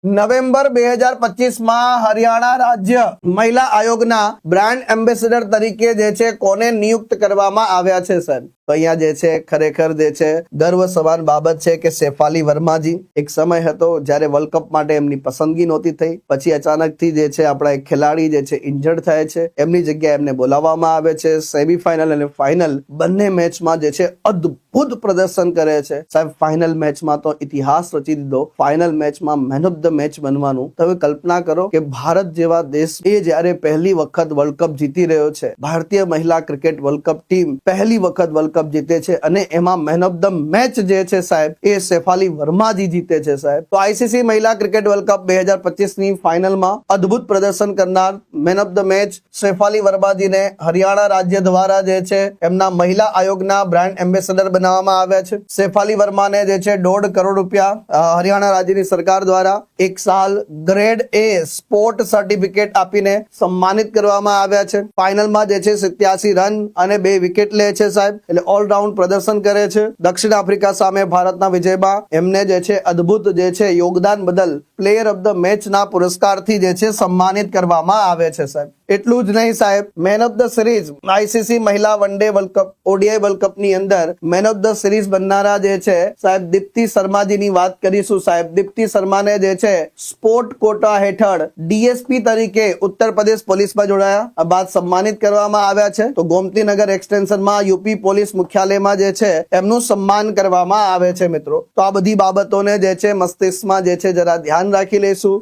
November 2025 માં હરિયાણા રાજ્ય મહિલા આયોગના બ્રાન્ડ એમ્બેસેડર તરીકે જે છે કોને નિયુક્ત કરવામાં આવ્યા છે સર? તો અહીંયા જે છે ખરેખર જે છે ગર્વ સમાન બાબત છે કે શેફાલી વર્માજી. એક સમય હતો જ્યારે વર્લ્ડ કપ માટે એમની પસંદગી નહોતી થઈ, પછી અચાનકથી જે છે આપણા એક ખેલાડી જે છે ઇન્જર્ડ થાય છે, એમની જગ્યાએ એમને બોલાવવામાં આવે છે. સેમીફાઇનલ અને ફાઇનલ બંને મેચમાં જે છે અદ્ભુત પ્રદર્શન કરે છે સાહેબ. ફાઇનલ મેચમાં તો ઇતિહાસ રચી દીધો. ફાઇનલ મેચમાં મેન ઓફ ધ મેચ બનવાનું. તમે કલ્પના કરો કે ભારત જેવા દેશ એ જ્યારે પહેલી વખત વર્લ્ડ કપ જીતી રહ્યો છે, ભારતીય મહિલા ક્રિકેટ વર્લ્ડ કપ ટીમ પહેલી વખત વર્લ્ડ કપ જીતે છે અને એમાં મેન ઓફ ધ મેચ જે છે સાહેબ એ શેફાલી વર્માજી જીતે છે સાહેબ. તો આઈસીસી મહિલા ક્રિકેટ વર્લ્ડ કપ 2025 ની ફાઇનલમાં અદ્ભુત પ્રદર્શન કરનાર man of the match Shefali વર્માજીને હરિયાણા રાજ્ય દ્વારા જે છે એમના મહિલા આયોગના બ્રાન્ડ એમ્બેસેડર બનાવવામાં આવ્યા છે. શેફાલી વર્માને જે છે 1.5 કરોડ રૂપિયા હરિયાણા રાજ્યની સરકાર દ્વારા 1 સાલ ગ્રેડ એ સ્પોર્ટ સર્ટિફિકેટ આપીને સન્માનિત કરવામાં આવ્યા છે. ફાઇનલમાં જે છે 87 રન અને 2 વિકેટ લે છે સાહેબ. એટલે ઓલરાઉન્ડ પ્રદર્શન કરે છે. દક્ષિણ આફ્રિકા સામે ભારતના વિજયમાં એમને જે છે અદ્ભુત જે છે યોગદાન બદલ પ્લેયર ઓફ ધ મેચના પુરસ્કારથી જે છે સન્માનિત કરવામાં આવે છે સાહેબ. એટલું જ નહીં સાહેબ, man of the series ICC મહિલા one day world cup ODI world cup ની અંદર મેન ઓફ ધ સિરીઝ બનનારા જે છે સાહેબ દીપ્તિ શર્માજીની વાત કરીશું સાહેબ. દીપ્તિ શર્માને જે છે સ્પોર્ટ કોટા હેઠળ ડીએસપી તરીકે ઉત્તર પ્રદેશ પોલીસમાં જોડાયા બાદ સન્માનિત કરવામાં આવ્યા છે. તો ગોમતીનગર એક્સટેન્શનમાં યુપી પોલીસ મુખ્યાલયમાં જે છે એમનું સન્માન કરવામાં આવે છે મિત્રો. તો આ બધી બાબતોને જે છે મસ્તિષ્કમાં જે છે જરા ધ્યાન રાખી લઈશું.